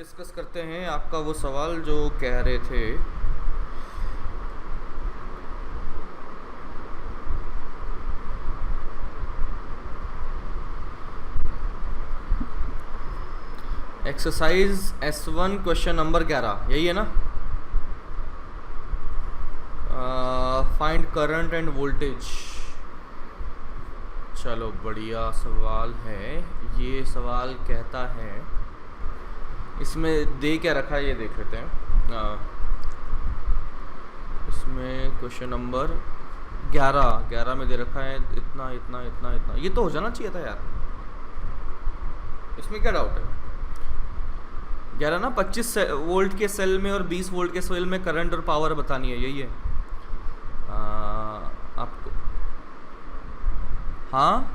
Discuss करते हैं आपका वो सवाल जो कह रहे थे। एक्सरसाइज S1 क्वेश्चन नंबर 11, यही है ना? Find current end voltage. चलो बढ़िया सवाल है। ये सवाल कहता है, इसमें दे क्या रखा है ये देख लेते हैं। इसमें क्वेश्चन नंबर 11 में दे रखा है इतना इतना इतना इतना। ये तो हो जाना चाहिए था यार, इसमें क्या डाउट है? 11 ना, 25 वोल्ट के सेल में और 20 वोल्ट के सेल में करंट और पावर बतानी है, यही है आपको। हाँ,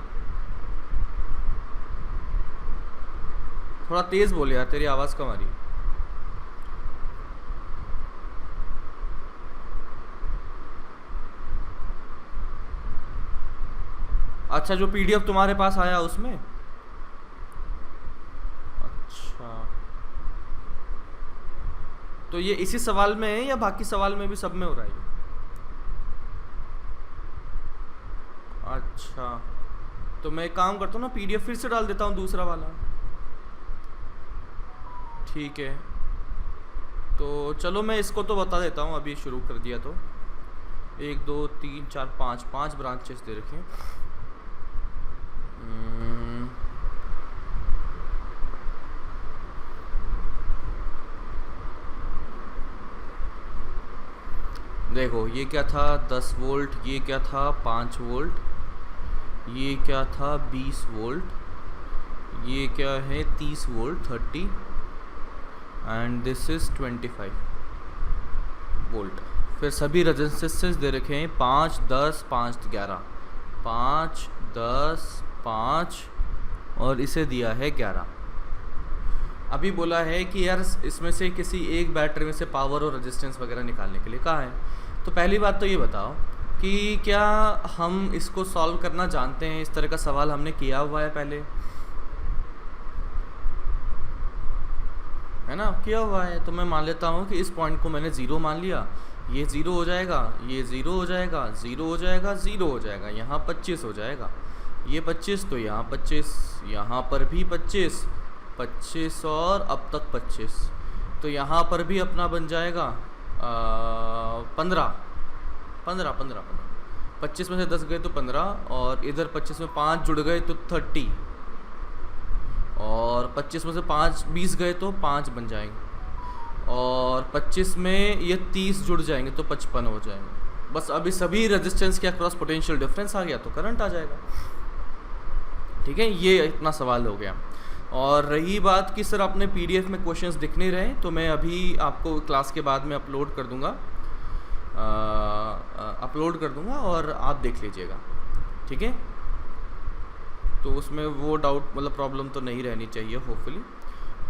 थोड़ा तेज बोले यार, तेरी आवाज़ कम आ रही है। अच्छा, जो PDF तुम्हारे पास आया उसमें? अच्छा, तो ये इसी सवाल में है या बाकी सवाल में भी सब में हो रहा है ये? अच्छा, तो मैं एक काम करता हूँ ना, PDF फिर से डाल देता हूँ दूसरा वाला। ठीक है, तो चलो मैं इसको तो बता देता हूँ, अभी शुरू कर दिया तो 1 2 3 4 5 ब्रांचेस दे रखे हैं। देखो ये क्या था 10 वोल्ट, ये क्या था 5 वोल्ट, ये क्या था 20 वोल्ट, ये क्या है 30 volt 30, and this is 25 volt. फिर सभी रेजिस्टेंसेस दे रखे हैं 5 10 5 11, 5 10 5 और इसे दिया है 11। अभी बोला है कि यार इसमें से किसी एक बैटरी में से पावर और रेजिस्टेंस वगैरह निकालने के लिए कहा है। तो पहली बात तो ये बताओ कि क्या हम इसको सॉल्व करना जानते हैं? इस तरह का सवाल हमने किया हुआ है पहले, है ना? किया हुआ है। तो मैं मान लेता हूँ कि इस पॉइंट को मैंने ज़ीरो मान लिया, ये ज़ीरो हो जाएगा, ये ज़ीरो हो जाएगा, ज़ीरो हो जाएगा, ज़ीरो हो जाएगा, यहाँ 25 हो जाएगा, ये 25, तो यहाँ 25, यहाँ पर भी 25 25 और अब तक 25, तो यहाँ पर भी अपना बन जाएगा 15 15 15 15। 25 में से 10 गए तो 15, और इधर 25 में 5 जुड़ गए तो 30, और 25 में से 5 20 गए तो 5 बन जाएंगे, और 25 में ये 30 जुड़ जाएंगे तो 55 हो जाएंगे। बस अभी सभी रेजिस्टेंस के अक्रॉस पोटेंशियल डिफरेंस आ गया तो करंट आ जाएगा। ठीक है, ये इतना सवाल हो गया। और रही बात कि सर अपने PDF में क्वेश्चंस दिख नहीं रहे, तो मैं अभी आपको क्लास के बाद में अपलोड कर दूंगा और आप देख लीजिएगा। ठीक है, तो उसमें वो डाउट मतलब प्रॉब्लम तो नहीं रहनी चाहिए होपफुली।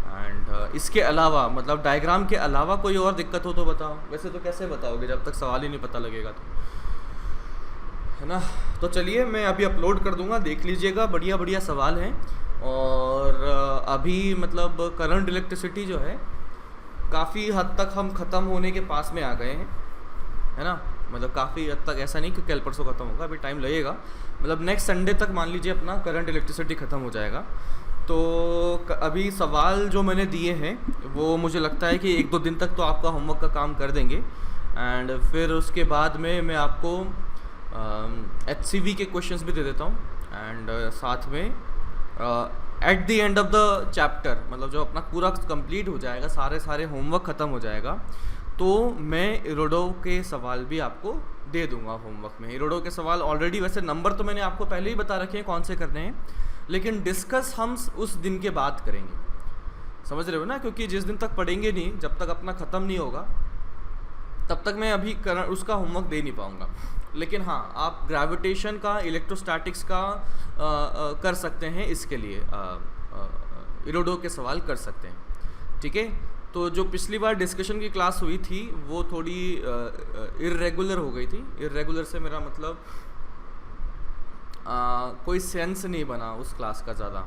एंड इसके अलावा मतलब डायग्राम के अलावा कोई और दिक्कत हो तो बताओ। वैसे तो कैसे बताओगे जब तक सवाल ही नहीं पता लगेगा तो, है ना? तो चलिए मैं अभी अपलोड कर दूंगा, देख लीजिएगा, बढ़िया बढ़िया सवाल हैं। और अभी मतलब करंट इलेक्ट्रिसिटी जो है काफ़ी हद तक हम ख़त्म होने के पास में आ गए हैं, है ना? मतलब काफ़ी हद तक, ऐसा नहीं कि कल परसों ख़त्म होगा, अभी टाइम लगेगा। मतलब नेक्स्ट संडे तक मान लीजिए अपना करंट इलेक्ट्रिसिटी ख़त्म हो जाएगा। तो अभी सवाल जो मैंने दिए हैं वो मुझे लगता है कि 1-2 दिन तक तो आपका होमवर्क का काम कर देंगे। एंड फिर उसके बाद में मैं आपको HCV के क्वेश्चंस भी दे देता हूँ। एंड साथ में at the end of the chapter, मतलब जो अपना पूरा कंप्लीट हो जाएगा, सारे होमवर्क ख़त्म हो जाएगा, तो मैं इरोडो के सवाल भी आपको दे दूंगा होमवर्क में। इरोडो के सवाल ऑलरेडी, वैसे नंबर तो मैंने आपको पहले ही बता रखे हैं कौन से करने हैं, लेकिन डिस्कस हम उस दिन के बाद करेंगे। समझ रहे हो ना? क्योंकि जिस दिन तक पढ़ेंगे नहीं, जब तक अपना ख़त्म नहीं होगा, तब तक मैं अभी उसका होमवर्क दे नहीं पाऊँगा। लेकिन हाँ, आप ग्रेविटेशन का, इलेक्ट्रोस्टैटिक्स का कर सकते हैं, इसके लिए इरोडो के सवाल कर सकते हैं। ठीक है, तो जो पिछली बार डिस्कशन की क्लास हुई थी वो थोड़ी इर्रेगुलर हो गई थी। इर्रेगुलर से मेरा मतलब कोई सेंस नहीं बना उस क्लास का ज़्यादा।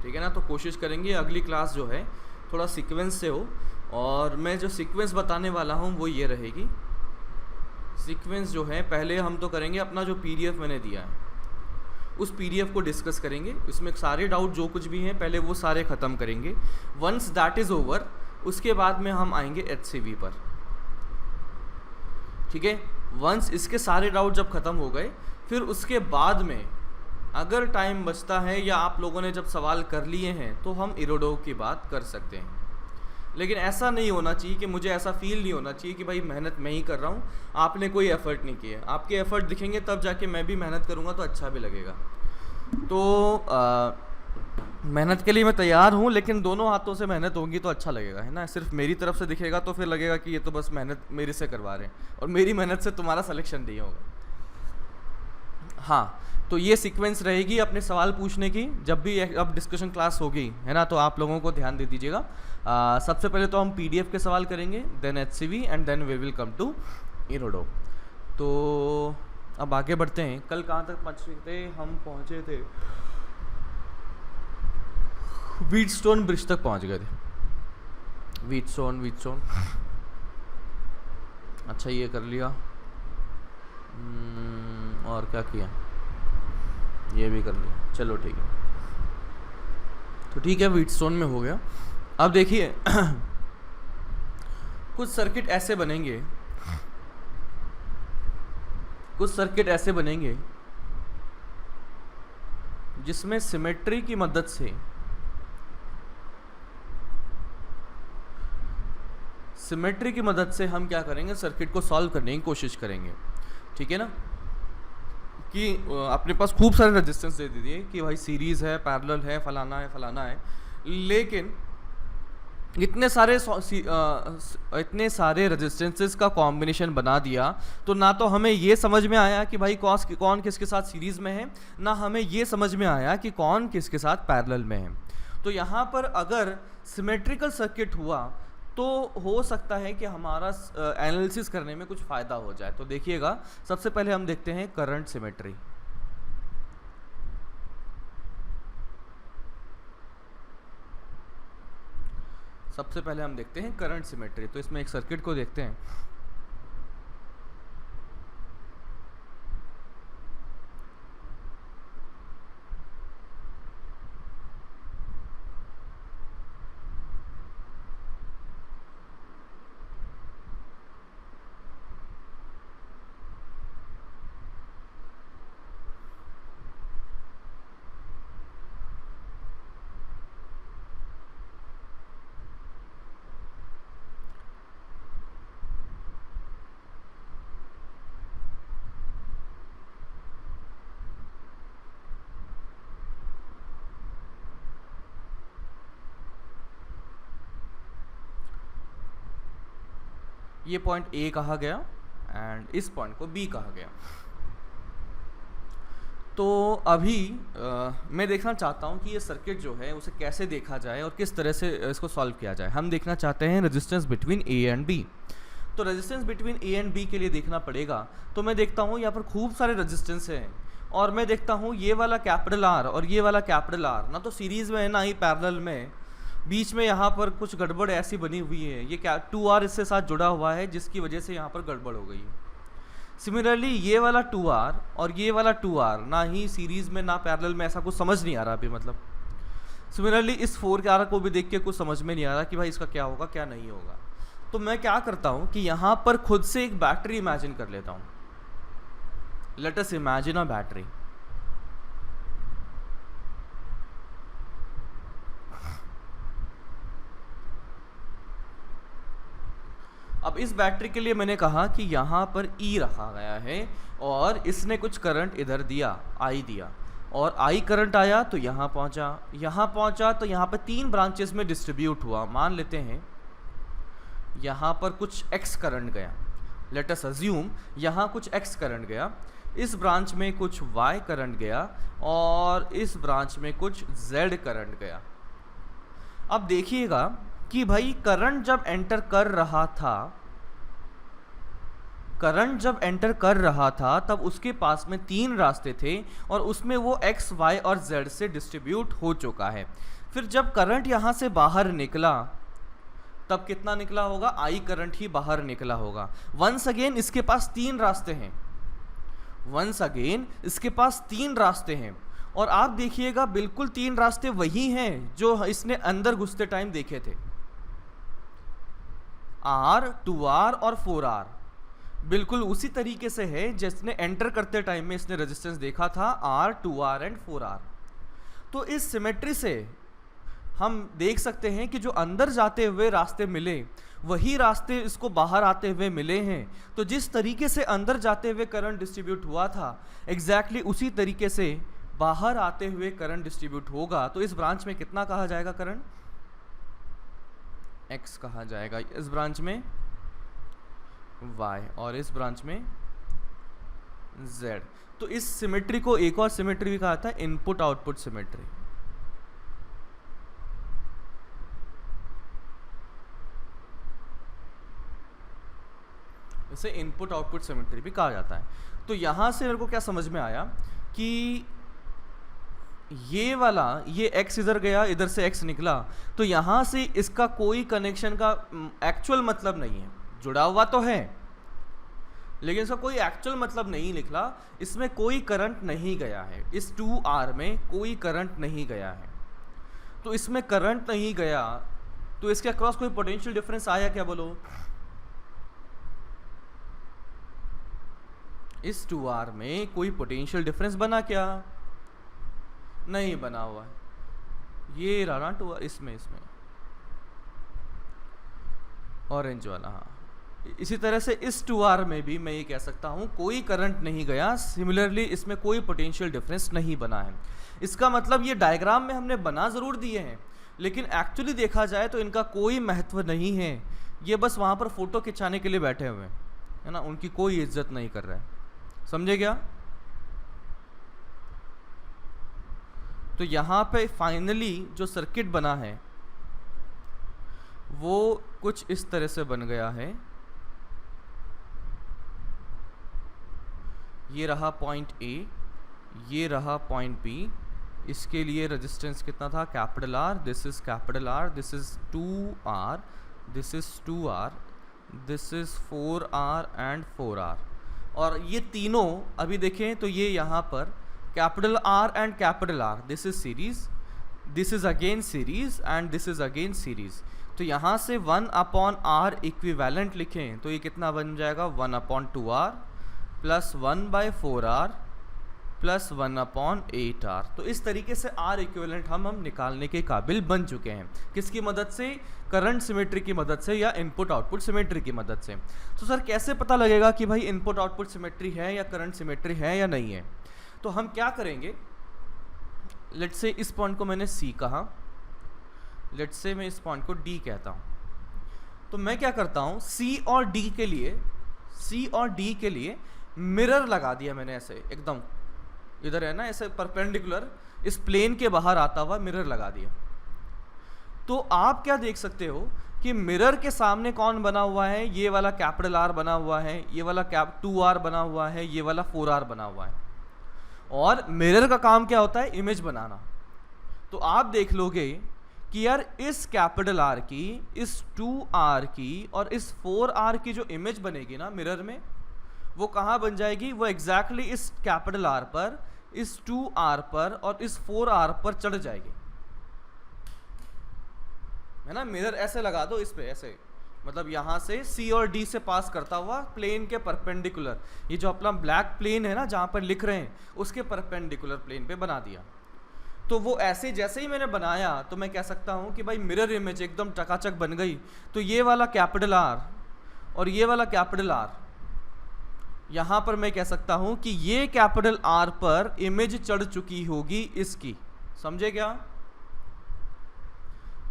ठीक है ना? तो कोशिश करेंगे अगली क्लास जो है थोड़ा सीक्वेंस से हो। और मैं जो सीक्वेंस बताने वाला हूँ वो ये रहेगी। सीक्वेंस जो है, पहले हम तो करेंगे अपना जो पीडीएफ मैंने दिया है उस पीडीएफ को डिस्कस करेंगे, इसमें सारे डाउट जो कुछ भी हैं पहले वो सारे ख़त्म करेंगे। वंस दैट इज़ ओवर, उसके बाद में हम आएंगे HCV पर, ठीक है। वंस इसके सारे डाउट जब ख़त्म हो गए, फिर उसके बाद में अगर टाइम बचता है या आप लोगों ने जब सवाल कर लिए हैं तो हम इरोडोव की बात कर सकते हैं। लेकिन ऐसा नहीं होना चाहिए कि मुझे ऐसा फील नहीं होना चाहिए कि भाई मेहनत मैं ही कर रहा हूँ, आपने कोई एफ़र्ट नहीं किया। आपके एफ़र्ट दिखेंगे तब जाके मैं भी मेहनत करूँगा तो अच्छा भी लगेगा। तो मेहनत के लिए मैं तैयार हूँ, लेकिन दोनों हाथों से मेहनत होगी तो अच्छा लगेगा, है ना। सिर्फ मेरी तरफ से दिखेगा तो फिर लगेगा कि ये तो बस मेहनत मेरे से करवा रहे हैं और मेरी मेहनत से तुम्हारा सिलेक्शन नहीं होगा। हाँ, तो ये सीक्वेंस रहेगी अपने सवाल पूछने की। जब भी अब डिस्कशन क्लास होगी, है ना, तो आप लोगों को ध्यान दे दीजिएगा। सबसे पहले तो हम पीडीएफ के सवाल करेंगे, then HCV and then we will come to Irodov. तो अब आगे बढ़ते हैं। कल कहाँ तक पहुँचे थे? हम पहुँचे थे व्हीटस्टोन ब्रिज तक पहुँच गए थे। व्हीटस्टोन अच्छा, ये कर लिया। और क्या किया? ये भी कर लिया, चलो ठीक है। तो ठीक है, व्हीटस्टोन में हो गया। अब देखिए कुछ सर्किट ऐसे बनेंगे जिसमें सिमेट्री की मदद से हम क्या करेंगे, सर्किट को सॉल्व करने की कोशिश करेंगे, ठीक है ना। कि अपने पास खूब सारे रेजिस्टेंस दे दीजिए कि भाई सीरीज़ है, पैरेलल है, फलाना है, लेकिन इतने सारे रेजिस्टेंसेस का कॉम्बिनेशन बना दिया तो ना तो हमें ये समझ में आया कि भाई कौन किसके साथ सीरीज़ में है, ना हमें ये समझ में आया कि कौन किसके साथ पैरेलल में है। तो यहाँ पर अगर सिमेट्रिकल सर्किट हुआ तो हो सकता है कि हमारा एनालिसिस करने में कुछ फ़ायदा हो जाए। तो देखिएगा, सबसे पहले हम देखते हैं करंट सिमेट्री। तो इसमें एक सर्किट को देखते हैं। ये पॉइंट A कहा गया एंड इस पॉइंट को B कहा गया। तो अभी मैं देखना चाहता हूँ कि ये सर्किट जो है उसे कैसे देखा जाए और किस तरह से इसको सॉल्व किया जाए। हम देखना चाहते हैं resistance between A and B। तो resistance between A and B के लिए देखना पड़ेगा। तो मैं देखता हूँ यहाँ पर खूब सारे रेजिस्टेंस हैं और मैं देखता हूँ ये वाला कैपिटल R और ये वाला कैपिटल R ना तो सीरीज़ में है ना ही पैरेलल में। बीच में यहाँ पर कुछ गड़बड़ ऐसी बनी हुई है, ये क्या 2R इससे साथ जुड़ा हुआ है जिसकी वजह से यहाँ पर गड़बड़ हो गई है। सिमिलरली ये वाला 2R और ये वाला 2R ना ही सीरीज़ में ना पैरेलल में, ऐसा कुछ समझ नहीं आ रहा अभी। मतलब सिमिलरली इस 4R को भी देख के कुछ समझ में नहीं आ रहा कि भाई इसका क्या होगा क्या नहीं होगा। तो मैं क्या करता हूँ कि यहाँ पर खुद से एक बैटरी इमेजिन कर लेता हूँ। Let us imagine a battery. अब इस बैटरी के लिए मैंने कहा कि यहाँ पर E रखा गया है और इसने कुछ करंट इधर दिया, I दिया, और I करंट आया तो यहाँ पहुँचा तो यहाँ पर 3 ब्रांचेस में डिस्ट्रीब्यूट हुआ। मान लेते हैं यहाँ पर कुछ X करंट गया, लेट अस अज्यूम यहाँ कुछ X करंट गया, इस ब्रांच में कुछ Y करंट गया और इस ब्रांच में कुछ Z करंट गया। अब देखिएगा कि भाई करंट जब एंटर कर रहा था करंट जब एंटर कर रहा था तब उसके पास में 3 रास्ते थे और उसमें वो x, y और z से डिस्ट्रीब्यूट हो चुका है। फिर जब करंट यहाँ से बाहर निकला तब कितना निकला होगा, I करंट ही बाहर निकला होगा। वंस अगेन इसके पास 3 रास्ते हैं, वंस अगेन इसके पास 3 रास्ते हैं और आप देखिएगा बिल्कुल 3 रास्ते वही हैं जो इसने अंदर घुसते टाइम देखे थे, R, 2R और 4R बिल्कुल उसी तरीके से है जिसने एंटर करते टाइम में इसने रेजिस्टेंस देखा था R, 2R एंड 4R। तो इस सिमेट्री से हम देख सकते हैं कि जो अंदर जाते हुए रास्ते मिले वही रास्ते इसको बाहर आते हुए मिले हैं। तो जिस तरीके से अंदर जाते हुए करंट डिस्ट्रीब्यूट हुआ था एग्जैक्टली उसी तरीके से बाहर आते हुए करंट डिस्ट्रीब्यूट होगा। तो इस ब्रांच में कितना कहा जाएगा करंट, X कहा जाएगा, इस ब्रांच में Y और इस ब्रांच में Z। तो इस सिमेट्री को एक और सिमेट्री भी कहा जाता है इनपुट आउटपुट सिमेट्री। इसे इनपुट आउटपुट सिमेट्री भी कहा जाता है। तो यहां से मेरे को क्या समझ में आया कि ये वाला, ये x इधर गया, इधर से x निकला, तो यहां से इसका कोई कनेक्शन का एक्चुअल मतलब नहीं है। जुड़ा हुआ तो है लेकिन इसका कोई एक्चुअल मतलब नहीं निकला, इसमें कोई करंट नहीं गया है, इस 2R में कोई करंट नहीं गया है। तो इसमें करंट नहीं गया तो इसके अक्रॉस कोई पोटेंशियल डिफरेंस आया क्या, बोलो। इस 2R में कोई पोटेंशियल डिफरेंस बना क्या, नहीं बना हुआ है। ये रहा 2R, इसमें ऑरेंज वाला, हाँ। इसी तरह से इस 2R में भी मैं ये कह सकता हूँ कोई करंट नहीं गया, सिमिलरली इसमें कोई पोटेंशियल डिफरेंस नहीं बना है। इसका मतलब ये डायग्राम में हमने बना ज़रूर दिए हैं लेकिन एक्चुअली देखा जाए तो इनका कोई महत्व नहीं है। ये बस वहाँ पर फोटो खिंचाने के लिए बैठे हुए हैं, है ना, उनकी कोई इज्जत नहीं कर रहा है, समझे क्या। तो यहाँ पे फाइनली जो सर्किट बना है वो कुछ इस तरह से बन गया है। ये रहा पॉइंट A, ये रहा पॉइंट B। इसके लिए रेजिस्टेंस कितना था, capital R, this is capital R, this is 2R, this is 2R, this is 4R and 4R। और ये तीनों अभी देखें तो ये यहाँ पर capital R and capital R, this is series, this is again series and this is again series. तो यहाँ से 1/R इक्विवेलेंट लिखें तो ये कितना बन जाएगा, 1/2R plus 1/4R plus 1/8R। तो इस तरीके से R इक्विवेलेंट हम निकालने के काबिल बन चुके हैं। किसकी मदद से, करंट सिमेट्री की मदद से या इनपुट आउटपुट सिमेट्री की मदद से। तो सर कैसे पता लगेगा कि भाई इनपुट आउटपुट सिमेट्री है या करंट सिमेट्री है या नहीं है। तो हम क्या करेंगे, लेट्स से इस पॉइंट को मैंने C कहा, लेट्स से मैं इस पॉइंट को D कहता हूँ। तो मैं क्या करता हूँ, C और D के लिए मिरर लगा दिया मैंने, ऐसे एकदम इधर है ना, ऐसे परपेंडिकुलर इस प्लेन के बाहर आता हुआ मिरर लगा दिया। तो आप क्या देख सकते हो कि मिरर के सामने कौन बना हुआ है, ये वाला कैपिटल R बना हुआ है, ये वाला 2R बना हुआ है, ये वाला 4R बना हुआ है। और मिरर का काम क्या होता है, इमेज बनाना। तो आप देख लोगे कि यार इस कैपिटल R की, इस 2R की और इस 4R की जो इमेज बनेगी ना मिरर में, वो कहाँ बन जाएगी, वो एग्जैक्टली इस कैपिटल R पर, इस 2R पर और इस 4R पर चढ़ जाएगी, है ना। मिरर ऐसे लगा दो इस पे, ऐसे मतलब यहाँ से C और D से पास करता हुआ प्लेन के परपेंडिकुलर, ये जो अपना ब्लैक प्लेन है ना जहाँ पर लिख रहे हैं उसके परपेंडिकुलर प्लेन पे बना दिया। तो वो ऐसे जैसे ही मैंने बनाया तो मैं कह सकता हूँ कि भाई मिरर इमेज एकदम चकाचक बन गई। तो ये वाला कैपिटल R और ये वाला कैपिटल R, यहाँ पर मैं कह सकता हूँ कि ये कैपिटल R पर इमेज चढ़ चुकी होगी इसकी, समझे क्या।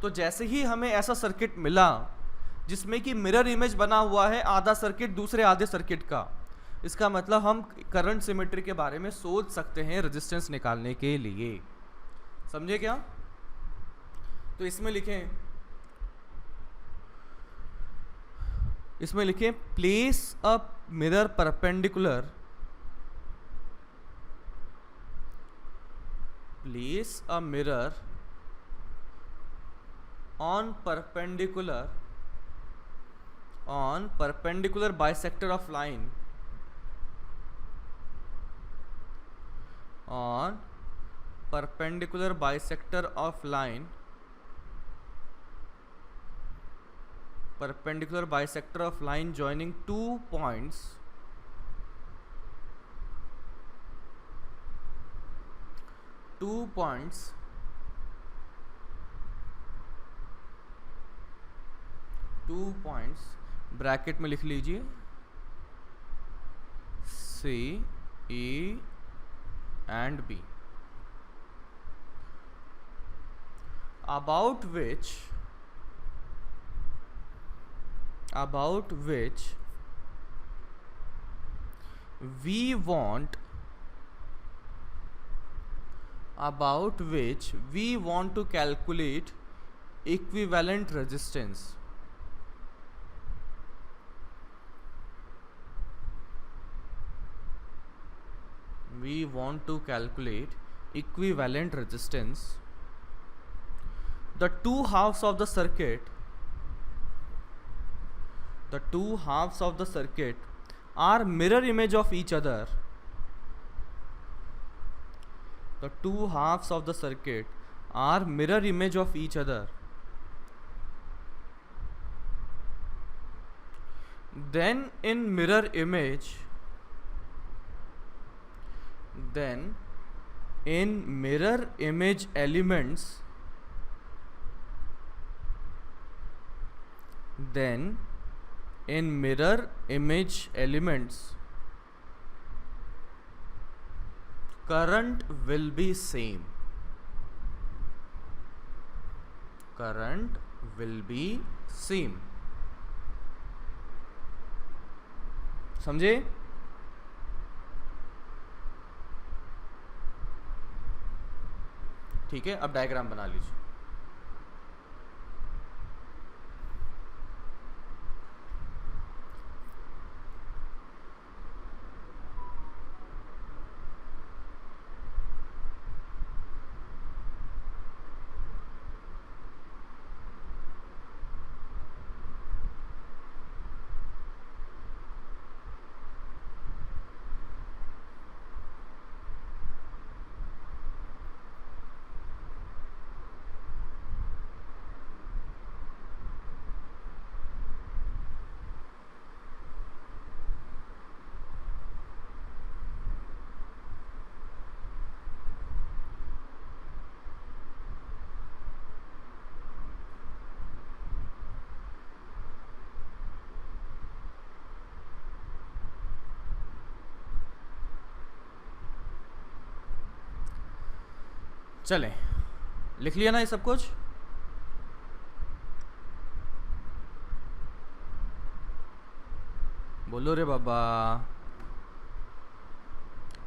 तो जैसे ही हमें ऐसा सर्किट मिला जिसमें कि मिरर इमेज बना हुआ है आधा सर्किट दूसरे आधे सर्किट का, इसका मतलब हम करंट सिमेट्री के बारे में सोच सकते हैं रेजिस्टेंस निकालने के लिए, समझे क्या। तो इसमें लिखें इसमें लिखे place a mirror perpendicular, place a mirror on perpendicular bisector of line, on perpendicular bisector of line, perpendicular bisector of line joining two points, bracket में लिख लीजिए C, E and B, about which we want to calculate equivalent resistance. We want to calculate equivalent resistance. The two halves of the circuit are mirror image of each other. The two halves of the circuit are mirror image of each other. Then in mirror image elements, current will be same. समझे? ठीक है, अब diagram बना लीजिए। चलें, लिख लिया ना ये सब कुछ? बोलो रे बाबा।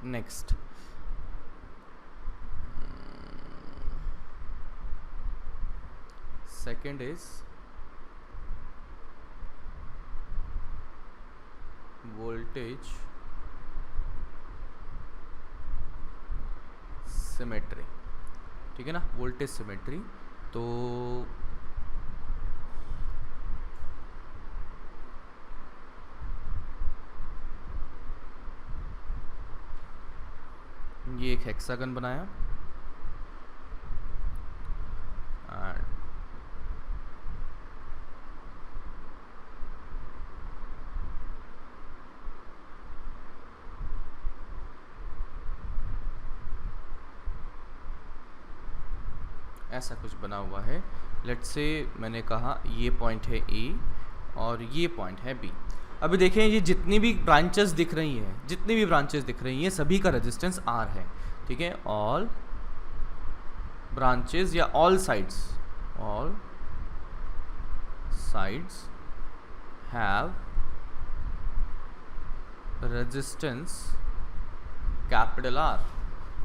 Next, second is voltage symmetry. ठीक है ना, वोल्टेज सिमेट्री। तो ये एक हेक्सागन बनाया एंड ऐसा कुछ बना हुआ है। लेट्स से मैंने कहा ये पॉइंट है ए और ये पॉइंट है बी। अभी देखें, ये जितनी भी ब्रांचेस दिख रही हैं सभी का रेजिस्टेंस आर है। ठीक है, ऑल ब्रांचेस या all sides have resistance capital R.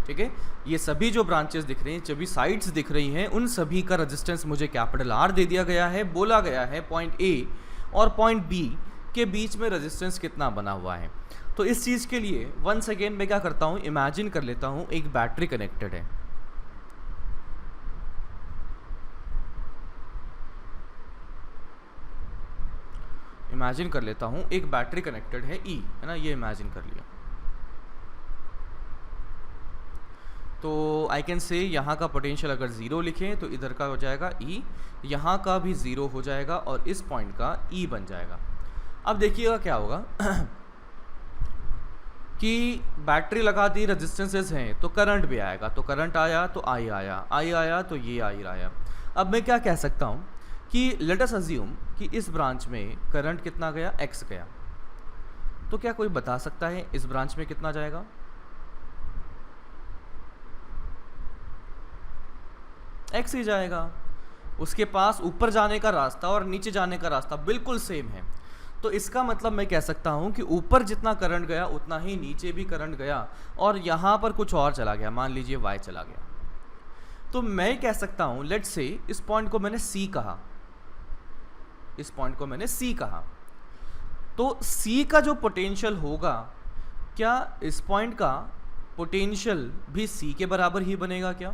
ठीक है, ये सभी जो ब्रांचेस दिख रही हैं, सभी साइड्स दिख रही हैं, उन सभी का रेजिस्टेंस मुझे कैपिटल आर दे दिया गया है। बोला गया है पॉइंट ए और पॉइंट बी के बीच में रेजिस्टेंस कितना बना हुआ है। तो इस चीज़ के लिए वंस अगेन मैं क्या करता हूँ, इमेजिन कर लेता हूँ एक बैटरी कनेक्टेड है। इमेजिन कर लेता हूँ एक बैटरी कनेक्टेड है ई, है ना, ये इमेजिन कर लिया। तो आई कैन से यहाँ का पोटेंशियल अगर ज़ीरो लिखें तो इधर का हो जाएगा ई, यहाँ का भी ज़ीरो हो जाएगा और इस पॉइंट का ई बन जाएगा। अब देखिएगा क्या होगा कि बैटरी लगा दी, रेजिस्टेंसेस हैं तो करंट भी आएगा, तो करंट आया तो आई आया, आई आया तो ये आई आया। अब मैं क्या कह सकता हूँ कि लेट अस अज्यूम कि इस ब्रांच में करंट कितना गया, एक्स गया। तो क्या कोई बता सकता है इस ब्रांच में कितना जाएगा? एक्स ही जाएगा। उसके पास ऊपर जाने का रास्ता और नीचे जाने का रास्ता बिल्कुल सेम है। तो इसका मतलब मैं कह सकता हूँ कि ऊपर जितना करंट गया उतना ही नीचे भी करंट गया, और यहाँ पर कुछ और चला गया, मान लीजिए y चला गया। तो मैं कह सकता हूँ लेट्स से इस पॉइंट को मैंने C कहा, इस पॉइंट को मैंने C कहा, तो C का जो पोटेंशियल होगा, क्या इस पॉइंट का पोटेंशियल भी C के बराबर ही बनेगा क्या?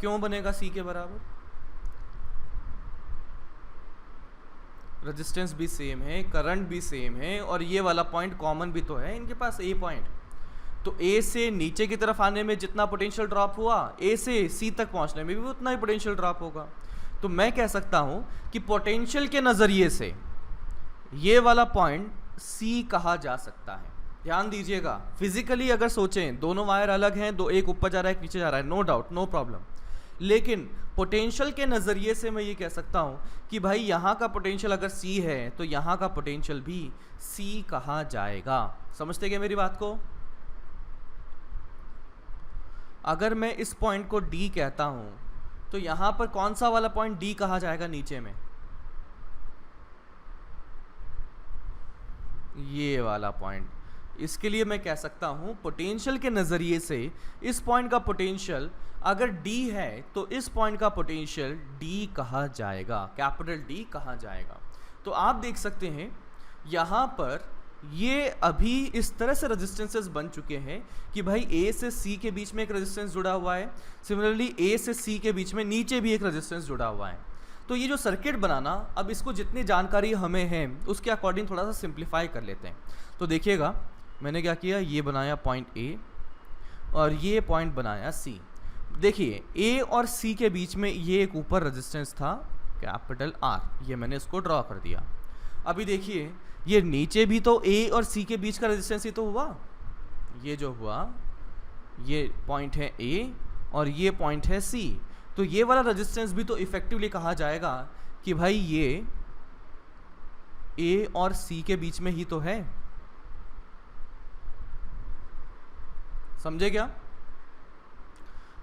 क्यों बनेगा C के बराबर? रेजिस्टेंस भी सेम है, करंट भी सेम है, और ये वाला पॉइंट कॉमन भी तो है इनके पास, ए पॉइंट। तो ए से नीचे की तरफ आने में जितना पोटेंशियल ड्रॉप हुआ, ए से सी तक पहुंचने में भी उतना ही पोटेंशियल ड्रॉप होगा। तो मैं कह सकता हूं कि पोटेंशियल के नज़रिए से ये वाला पॉइंट सी कहा जा सकता है। ध्यान दीजिएगा, फिजिकली अगर सोचें दोनों वायर अलग हैं, दो, एक ऊपर जा रहा है एक नीचे जा रहा है, नो डाउट, नो प्रॉब्लम, लेकिन पोटेंशियल के नज़रिए से मैं ये कह सकता हूँ कि भाई यहाँ का पोटेंशियल अगर C है तो यहाँ का पोटेंशियल भी C कहा जाएगा। समझते क्या मेरी बात को? अगर मैं इस पॉइंट को D कहता हूँ तो यहाँ पर कौन सा वाला पॉइंट D कहा जाएगा नीचे में? ये वाला पॉइंट। इसके लिए मैं कह सकता हूँ पोटेंशियल के नज़रिए से इस पॉइंट का पोटेंशियल अगर D है तो इस पॉइंट का पोटेंशियल D कहा जाएगा, कैपिटल D कहा जाएगा। तो आप देख सकते हैं यहाँ पर ये अभी इस तरह से रेजिस्टेंसेस बन चुके हैं कि भाई A से C के बीच में एक रेजिस्टेंस जुड़ा हुआ है, सिमिलरली A से C के बीच में नीचे भी एक रेजिस्टेंस जुड़ा हुआ है। तो ये जो सर्किट बनाना, अब इसको जितनी जानकारी हमें है उसके अकॉर्डिंग थोड़ा सा सिंप्लीफाई कर लेते हैं। तो देखिएगा मैंने क्या किया, ये बनाया पॉइंट A और ये पॉइंट बनाया C। देखिए A और C के बीच में ये एक ऊपर रेजिस्टेंस था कैपिटल R, ये मैंने इसको ड्रॉ कर दिया। अभी देखिए ये नीचे भी तो A और C के बीच का रेजिस्टेंस ही तो हुआ, ये जो हुआ ये पॉइंट है A और ये पॉइंट है C। तो ये वाला रेजिस्टेंस भी तो इफेक्टिवली कहा जाएगा कि भाई ये A और C के बीच में ही तो है। समझे क्या?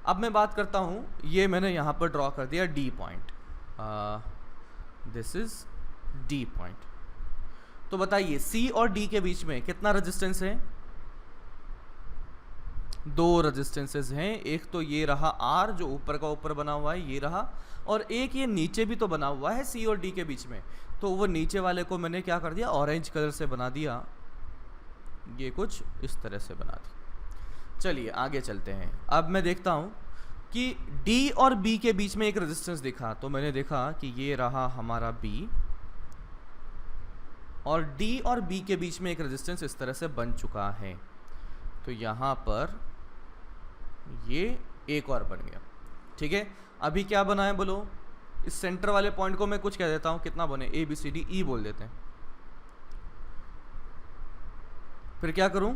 अब मैं बात करता हूँ, ये मैंने यहाँ पर ड्रॉ कर दिया D point, this is D point. तो बताइए C और D के बीच में कितना रेजिस्टेंस है? दो रेजिस्टेंसेस हैं, एक तो ये रहा R जो ऊपर का ऊपर बना हुआ है, ये रहा, और एक ये नीचे भी तो बना हुआ है C और D के बीच में। तो वो नीचे वाले को मैंने क्या कर दिया, ऑरेंज कलर से बना दिया, ये कुछ इस तरह से बना दिया। चलिए आगे चलते हैं। अब मैं देखता हूँ कि D और B के बीच में एक रेजिस्टेंस दिखा, तो मैंने देखा कि ये रहा हमारा B और D और B के बीच में एक रेजिस्टेंस इस तरह से बन चुका है। तो यहाँ पर ये एक और बन गया, ठीक है। अभी क्या बना है बोलो? इस सेंटर वाले पॉइंट को मैं कुछ कह देता हूँ, कितना बने, ABCDE बोल देते हैं। फिर क्या करूँ,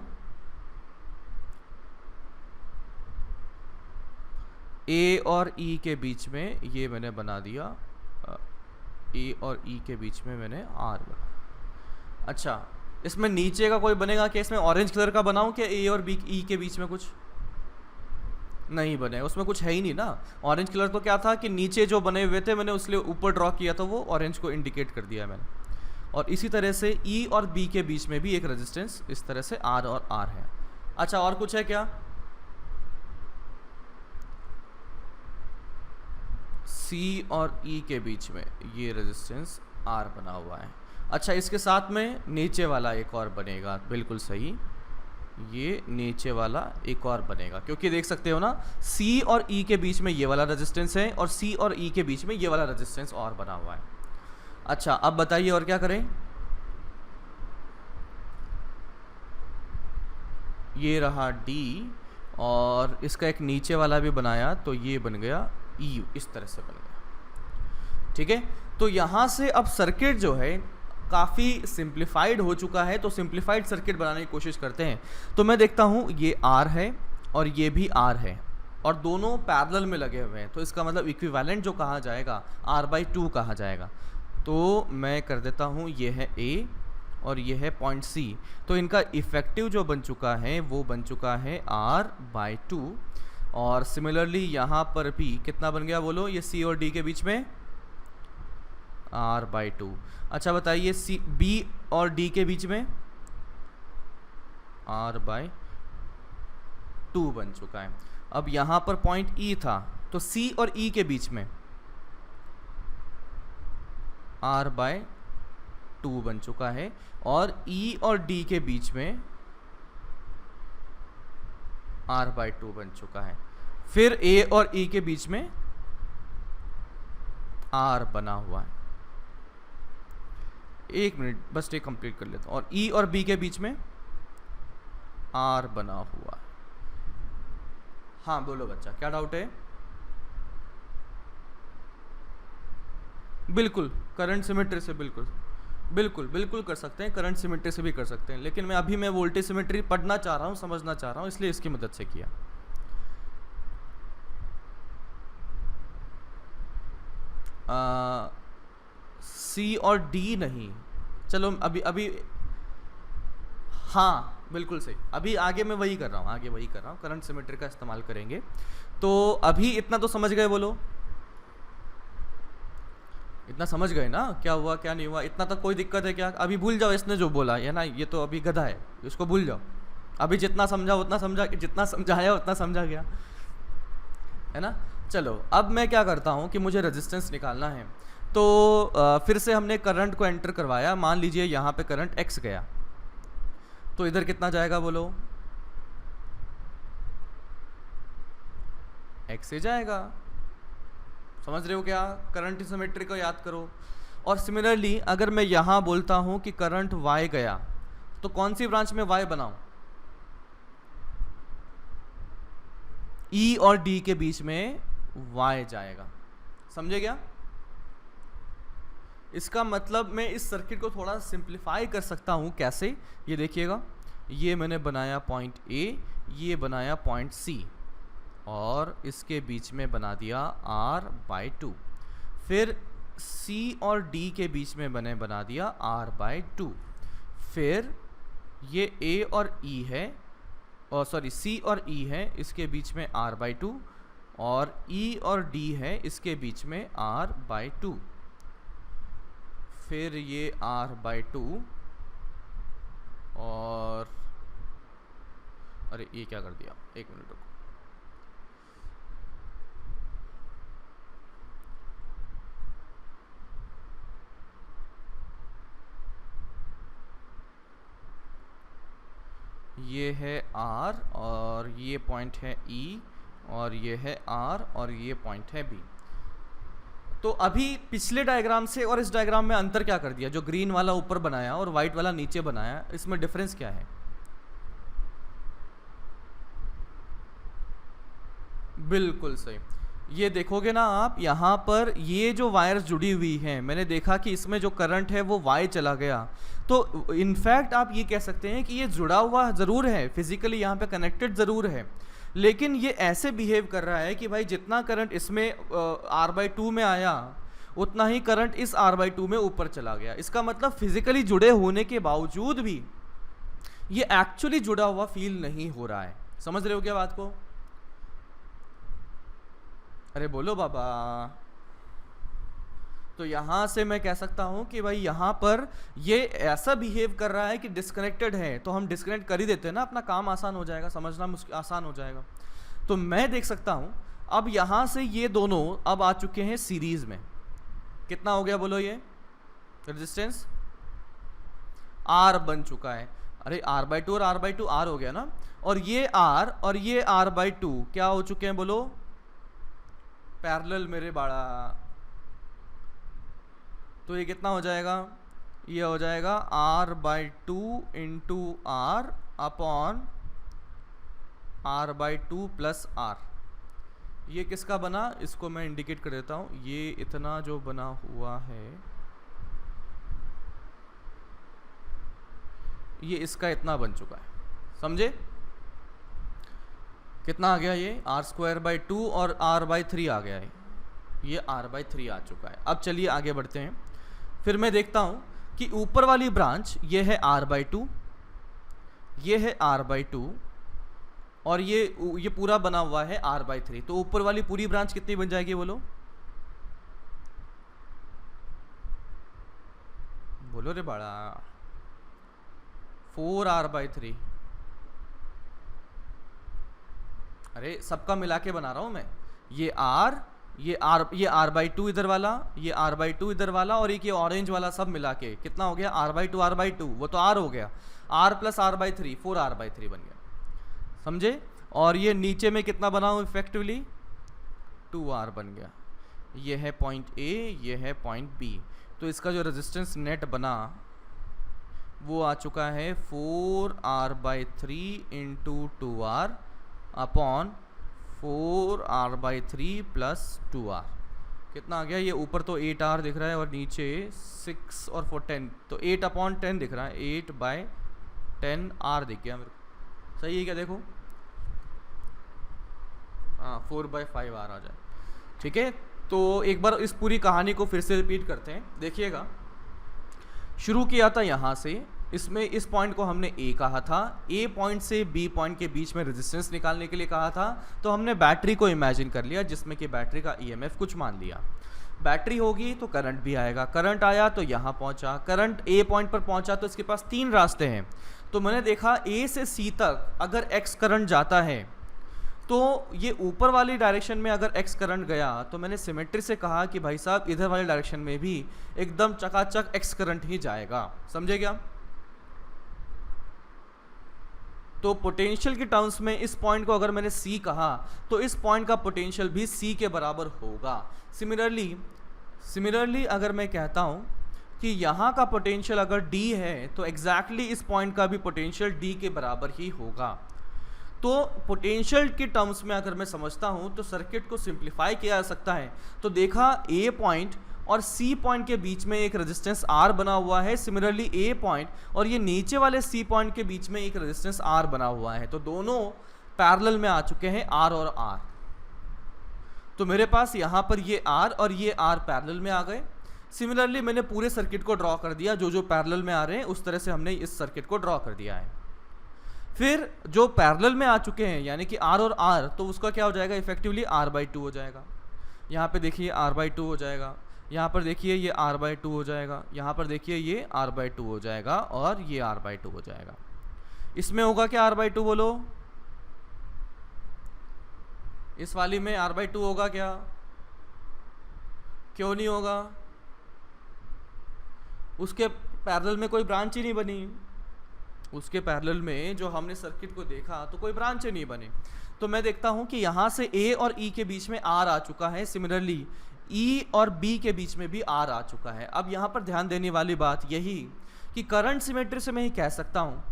A और E के बीच में ये मैंने बना दिया, A और E के बीच में मैंने R बना। अच्छा, इसमें नीचे का कोई बनेगा क्या? इसमें ऑरेंज कलर का बनाऊं क्या A और B E के बीच में? कुछ नहीं बने, उसमें कुछ है ही नहीं ना। ऑरेंज कलर तो क्या था कि नीचे जो बने हुए थे मैंने उसलिए ऊपर ड्रॉ किया, तो वो ऑरेंज को इंडिकेट कर दिया मैंने। और इसी तरह से E और B के बीच में भी एक रेजिस्टेंस इस तरह से R और R है। अच्छा, और कुछ है क्या? C C और E के बीच में ये रेजिस्टेंस R बना हुआ है। अच्छा, इसके साथ में नीचे वाला एक और बनेगा, बिल्कुल सही, ये नीचे वाला एक और बनेगा, क्योंकि देख सकते हो ना C और E के बीच में ये वाला रेजिस्टेंस है और C और E के बीच में ये वाला रेजिस्टेंस और बना हुआ है। अच्छा, अब बताइए और क्या करें। ये रहा D और इसका एक नीचे वाला भी बनाया, तो ये बन गया E, इस तरह से बन गया। ठीक है, तो यहाँ से अब सर्किट जो है काफ़ी सिंप्लीफाइड हो चुका है, तो सिंप्लीफाइड सर्किट बनाने की कोशिश करते हैं। तो मैं देखता हूँ ये R है और ये भी R है और दोनों पैरेलल में लगे हुए हैं, तो इसका मतलब इक्विवेलेंट जो कहा जाएगा R/2 कहा जाएगा। तो मैं कर देता हूँ, ये है A और ये है पॉइंट C, तो इनका इफेक्टिव जो बन चुका है वो बन चुका है R/2। और सिमिलरली यहाँ पर भी कितना बन गया बोलो, ये C और D के बीच में R/2। अच्छा बताइए B और D के बीच में R/2 बन चुका है। अब यहाँ पर पॉइंट E था, तो C और E के बीच में R/2 बन चुका है और E और D के बीच में R/2 बन चुका है। फिर A और E के बीच में R बना हुआ है। एक मिनट बस ये कंप्लीट कर लेता हूँ। और E और B के बीच में R बना हुआ है। हाँ बोलो बच्चा, क्या डाउट है? बिल्कुल करंट सिमेट्री से बिल्कुल कर सकते हैं, करंट सिमेट्री से भी कर सकते हैं, लेकिन मैं वोल्टेज सिमेट्री पढ़ना चाह रहा हूँ, समझना चाह रहा हूँ, इसलिए इसकी मदद से किया। C और D नहीं, चलो अभी हाँ बिल्कुल सही, अभी आगे मैं वही कर रहा हूँ, करंट सिमेट्री का इस्तेमाल करेंगे। तो अभी इतना तो समझ गए, बोलो इतना समझ गए ना, क्या हुआ क्या नहीं हुआ, इतना तक कोई दिक्कत है क्या? अभी भूल जाओ इसने जो बोला है ना, ये तो अभी गधा है, इसको भूल जाओ। अभी जितना समझा उतना समझा, जितना समझाया उतना समझा गया है ना। चलो अब मैं क्या करता हूँ कि मुझे रेजिस्टेंस निकालना है, तो फिर से हमने करंट को एंटर करवाया। मान लीजिए यहाँ पे करंट X गया, तो इधर कितना जाएगा बोलो, X से जाएगा। समझ रहे हो क्या? करंट सिमेट्री को याद करो। और सिमिलरली अगर मैं यहाँ बोलता हूँ कि करंट Y गया, तो कौन सी ब्रांच में Y बनाऊं? E और D के बीच में Y जाएगा। समझे क्या? इसका मतलब मैं इस सर्किट को थोड़ा सिंप्लीफाई कर सकता हूँ। कैसे? ये देखिएगा, ये मैंने बनाया पॉइंट A, ये बनाया पॉइंट C और इसके बीच में बना दिया R/2। फिर C और D के बीच में बना दिया R/2। फिर ये A और E है, और सॉरी C और E है, इसके बीच में R/2, और E और D है, इसके बीच में R/2। फिर ये R/2 और अरे ये क्या कर दिया, एक मिनट रुको। ये है R और ये पॉइंट है E और ये है R और ये पॉइंट है B। तो अभी पिछले डायग्राम से और इस डायग्राम में अंतर क्या कर दिया? जो ग्रीन वाला ऊपर बनाया और वाइट वाला नीचे बनाया, इसमें डिफरेंस क्या है? बिल्कुल सही। ये देखोगे ना आप, यहाँ पर ये जो वायर्स जुड़ी हुई हैं, मैंने देखा कि इसमें जो करंट है वो Y चला गया। तो इनफैक्ट आप ये कह सकते हैं कि ये जुड़ा हुआ ज़रूर है, फिजिकली यहाँ पे कनेक्टेड ज़रूर है, लेकिन ये ऐसे बिहेव कर रहा है कि भाई जितना करंट इसमें R/2 में आया, उतना ही करंट इस R/2 में ऊपर चला गया। इसका मतलब फिजिकली जुड़े होने के बावजूद भी ये एक्चुअली जुड़ा हुआ फील नहीं हो रहा है। समझ रहे हो क्या बात को? अरे बोलो बाबा। तो यहाँ से मैं कह सकता हूँ कि भाई यहाँ पर ये ऐसा बिहेव कर रहा है कि डिस्कनेक्टेड है, तो हम डिस्कनेक्ट कर ही देते हैं ना, अपना काम आसान हो जाएगा, समझना आसान हो जाएगा। तो मैं देख सकता हूँ अब यहां से ये दोनों अब आ चुके हैं सीरीज में। कितना हो गया बोलो ये रेजिस्टेंस? R बन चुका है। अरे R/2 और R/2 R हो गया ना, और ये R और ये R/2 क्या हो चुके हैं बोलो? पैरेलल मेरे बाड़ा। तो ये कितना हो जाएगा? ये हो जाएगा R/2 into R upon R/2 plus R। ये किसका बना? इसको मैं इंडिकेट कर देता हूं। ये इतना जो बना हुआ है, ये इसका इतना बन चुका है। समझे? कितना आ गया ये? R²/2 और R/3 आ गया है। ये R/3 आ चुका है। अब चलिए आगे बढ़ते हैं। फिर मैं देखता हूं कि ऊपर वाली ब्रांच ये है R/2, ये है R/2 और ये पूरा बना हुआ है R/3। तो ऊपर वाली पूरी ब्रांच कितनी बन जाएगी बोलो? बोलो रे बाड़ा। 4R/3। अरे सबका मिला के बना रहा हूं मैं। ये R/2 इधर वाला, ये R/2 इधर वाला, और एक ये ऑरेंज वाला, सब मिला के कितना हो गया? R/2 वो तो R हो गया। R प्लस R/3 4R/3 बन गया। समझे? और ये नीचे में कितना बना हो इफेक्टिवली? 2R बन गया। ये है पॉइंट A, ये है पॉइंट B। तो इसका जो रेजिस्टेंस नेट बना वो आ चुका है 4R/3 into 2R upon 4R/3 plus 2R। कितना आ गया? ये ऊपर तो 8R दिख रहा है और नीचे 6 और 4 10, तो 8/10 दिख रहा है। 8/10R दिख गया मेरे को। सही है क्या? देखो, हाँ 4/5R आ जाए। ठीक है, तो एक बार इस पूरी कहानी को फिर से रिपीट करते हैं। देखिएगा, शुरू किया था यहाँ से, इसमें इस पॉइंट को हमने A कहा था। A पॉइंट से B पॉइंट के बीच में रेजिस्टेंस निकालने के लिए कहा था। तो हमने बैटरी को इमेजिन कर लिया, जिसमें कि बैटरी का EMF कुछ मान लिया। बैटरी होगी तो करंट भी आएगा। करंट आया तो यहाँ पहुँचा, करंट A पॉइंट पर पहुँचा तो इसके पास 3 रास्ते हैं। तो मैंने देखा A से C तक अगर X करंट जाता है तो ये ऊपर वाली डायरेक्शन में अगर X करंट गया तो मैंने सिमेट्री से कहा कि भाई साहब इधर वाली डायरेक्शन में भी एकदम चकाचक X करंट ही जाएगा। समझे क्या? तो पोटेंशियल के टर्म्स में इस पॉइंट को अगर मैंने C कहा तो इस पॉइंट का पोटेंशियल भी C के बराबर होगा। सिमिलरली अगर मैं कहता हूं कि यहाँ का पोटेंशियल अगर D है तो एग्जैक्टली इस पॉइंट का भी पोटेंशियल D के बराबर ही होगा। तो पोटेंशियल के टर्म्स में अगर मैं समझता हूं तो सर्किट को सिंप्लीफाई किया जा सकता है। तो देखा A पॉइंट और C पॉइंट के बीच में एक रेजिस्टेंस R बना हुआ है। सिमिलरली A पॉइंट और ये नीचे वाले C पॉइंट के बीच में एक रेजिस्टेंस R बना हुआ है। तो दोनों पैरेलल में आ चुके हैं, R और R। तो मेरे पास यहाँ पर ये R और ये R पैरेलल में आ गए। सिमिलरली मैंने पूरे सर्किट को ड्रॉ कर दिया, जो जो पैरेलल में आ रहे हैं उस तरह से हमने इस सर्किट को ड्रॉ कर दिया है। फिर जो पैरेलल में आ चुके हैं यानी कि R और R, तो उसका क्या हो जाएगा? इफेक्टिवली R/2 हो जाएगा। यहाँ पे देखिए R/2 हो जाएगा, यहाँ पर देखिए ये R/2 हो जाएगा, यहाँ पर देखिए ये R/2 हो जाएगा और ये R/2 हो जाएगा। इसमें होगा क्या R/2 बोलो? इस वाली में R/2 होगा क्या? क्यों नहीं होगा? उसके पैरेलल में कोई ब्रांच ही नहीं बनी। उसके पैरेलल में जो हमने सर्किट को देखा तो कोई ब्रांच नहीं बने। तो मैं देखता हूं कि यहाँ से A और E के बीच में R आ चुका है। सिमिलरली E और B के बीच में भी R आ चुका है। अब यहाँ पर ध्यान देने वाली बात यही कि करंट सिमेट्री से मैं ही कह सकता हूँ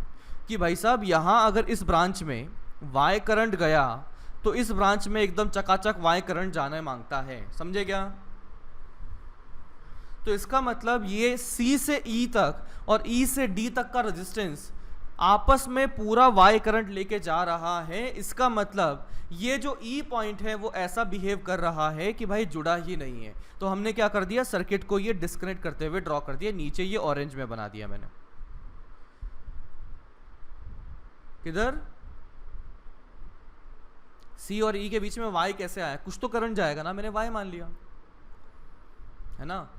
कि भाई साहब यहाँ अगर इस ब्रांच में Y करंट गया तो इस ब्रांच में एकदम चकाचक Y करंट जाना मांगता है। समझे क्या? तो इसका मतलब ये C से E तक और E से D तक का रेजिस्टेंस आपस में पूरा Y करंट लेके जा रहा है। इसका मतलब ये जो E पॉइंट है वो ऐसा बिहेव कर रहा है कि भाई जुड़ा ही नहीं है। तो हमने क्या कर दिया? सर्किट को ये डिस्कनेक्ट करते हुए ड्रॉ कर दिया। नीचे ये ऑरेंज में बना दिया मैंने। किधर? C और E के बीच में Y कैसे आया? कुछ तो करंट जाएगा ना, मैंने Y मान लिया है ना।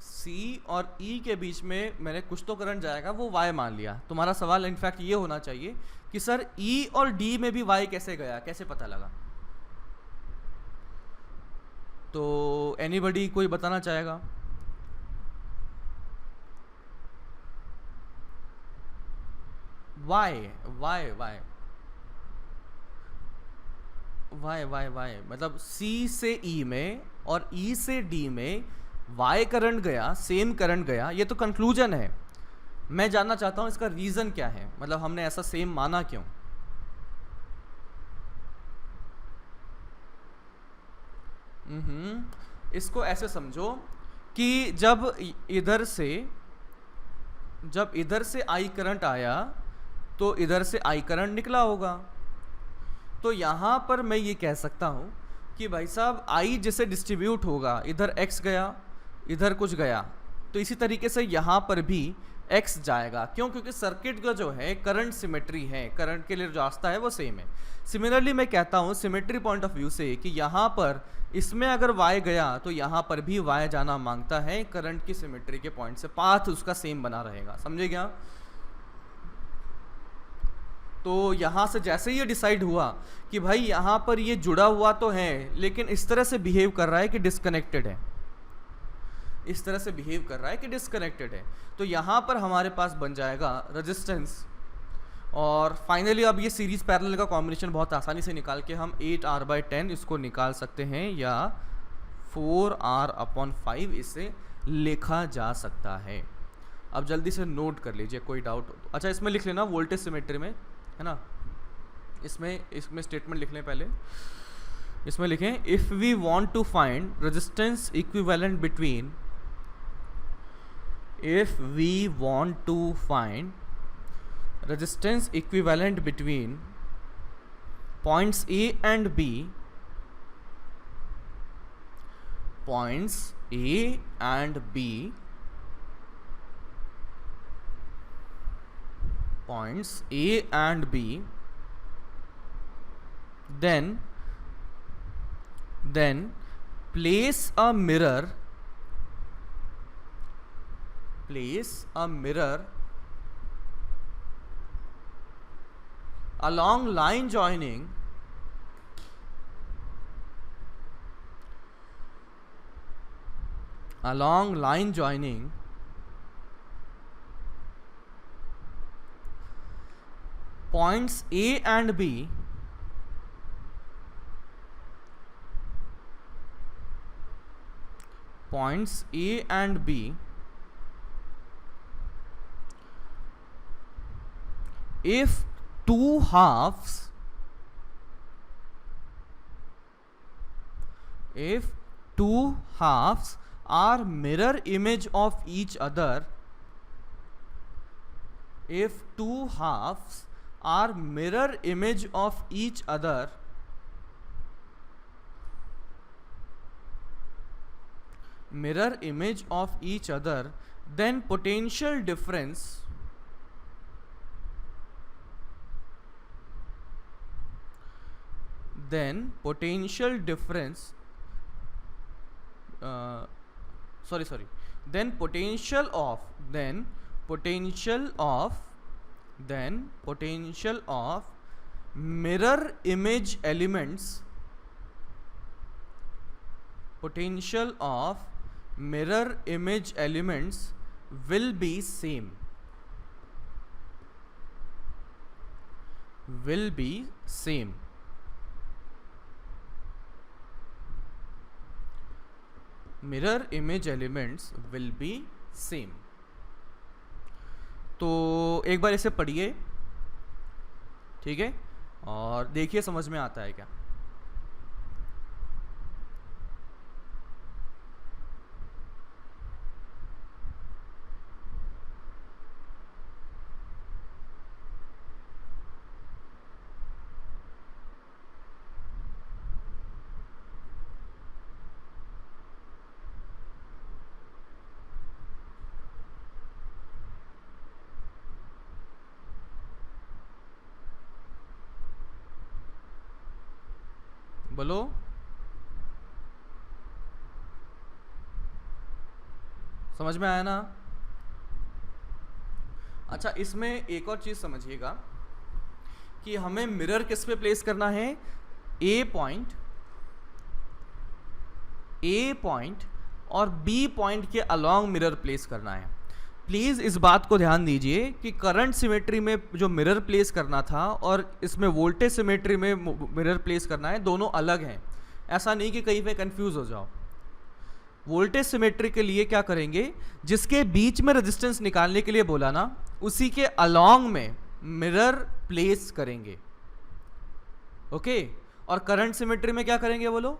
C और E के बीच में मैंने कुछ तो करंट जाएगा, वो Y मान लिया। तुम्हारा सवाल इनफैक्ट ये होना चाहिए कि सर E और D में भी Y कैसे गया, कैसे पता लगा? तो एनीबडी कोई बताना चाहेगा? Y Y Y Y Y Y मतलब C से E में और E से D में Y करंट गया, सेम करंट गया, ये तो कंक्लूजन है। मैं जानना चाहता हूँ इसका रीज़न क्या है, मतलब हमने ऐसा सेम माना क्यों? इसको ऐसे समझो कि जब इधर से I करंट आया तो इधर से I करंट निकला होगा। तो यहाँ पर मैं ये कह सकता हूँ कि भाई साहब I जैसे डिस्ट्रीब्यूट होगा, इधर X गया, इधर कुछ गया, तो इसी तरीके से यहाँ पर भी X जाएगा। क्यों? क्योंकि सर्किट का जो है करंट सिमेट्री है, करंट के लिए जो रास्ता है वो सेम है। सिमिलरली मैं कहता हूँ सिमेट्री पॉइंट ऑफ व्यू से कि यहाँ पर इसमें अगर Y गया तो यहाँ पर भी Y जाना मांगता है, करंट की सिमेट्री के पॉइंट से पाथ उसका सेम बना रहेगा। समझे क्या? तो यहाँ से जैसे ही ये डिसाइड हुआ कि भाई यहाँ पर ये जुड़ा हुआ तो है लेकिन इस तरह से बिहेव कर रहा है कि डिस्कनेक्टेड है, इस तरह से बिहेव कर रहा है कि डिस्कनेक्टेड है, तो यहाँ पर हमारे पास बन जाएगा रेजिस्टेंस। और फाइनली अब ये सीरीज पैरेलल का कॉम्बिनेशन बहुत आसानी से निकाल के हम 8R/10 इसको निकाल सकते हैं, या 4R/5 इसे लिखा जा सकता है। अब जल्दी से नोट कर लीजिए, कोई डाउट हो तो। अच्छा, इसमें लिख लेना वोल्टेज सिमेट्री में, है ना, इसमें स्टेटमेंट लिख लें पहले। इसमें लिखें if we want to find resistance equivalent between, if we want to find resistance equivalent between points A and B, points A and B, points A and B, then place a mirror along line joining points A and B if two halves are mirror image of each other, if two halves are mirror image of each other, then potential difference then potential of mirror image elements will be same. Mirror image elements will be same. तो एक बार इसे पढ़िए, ठीक है, और देखिए समझ में आता है क्या। बोलो, समझ में आया ना? अच्छा, इसमें एक और चीज समझिएगा कि हमें मिरर किस पे प्लेस करना है। ए पॉइंट और बी पॉइंट के अलोंग मिरर प्लेस करना है। प्लीज़ इस बात को ध्यान दीजिए कि करंट सिमेट्री में जो मिरर प्लेस करना था और इसमें वोल्टेज सिमेट्री में मिरर प्लेस करना है, दोनों अलग हैं। ऐसा नहीं कि कहीं पे कंफ्यूज हो जाओ। वोल्टेज सिमेट्री के लिए क्या करेंगे, जिसके बीच में रेजिस्टेंस निकालने के लिए बोला ना, उसी के अलोंग में मिरर प्लेस करेंगे। ओके, और करंट सिमेट्री में क्या करेंगे बोलो,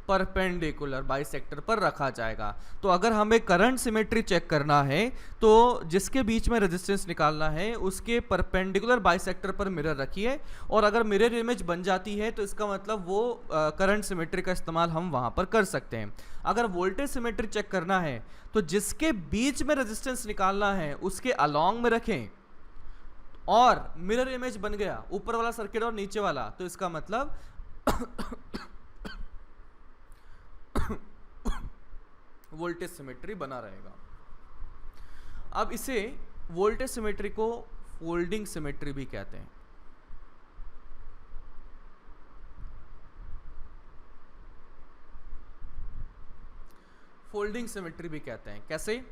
परपेंडिकुलर बाइसेक्टर पर रखा जाएगा। तो अगर हमें करंट सिमेट्री चेक करना है तो जिसके बीच में रेजिस्टेंस निकालना है उसके परपेंडिकुलर बाइसेक्टर पर मिरर रखिए, और अगर मिरर इमेज बन जाती है तो इसका मतलब वो करंट सिमेट्री का इस्तेमाल हम वहां पर कर सकते हैं। अगर वोल्टेज सिमेट्री चेक करना है तो जिसके बीच में रेजिस्टेंस निकालना है उसके अलोंग में रखें, और मिरर इमेज बन गया ऊपर वाला सर्किट और नीचे वाला, तो इसका मतलब वोल्टेज सिमेट्री बना रहेगा। अब इसे वोल्टेज सिमेट्री को फोल्डिंग सिमेट्री भी कहते हैं। फोल्डिंग सिमेट्री भी कहते हैं। कैसे?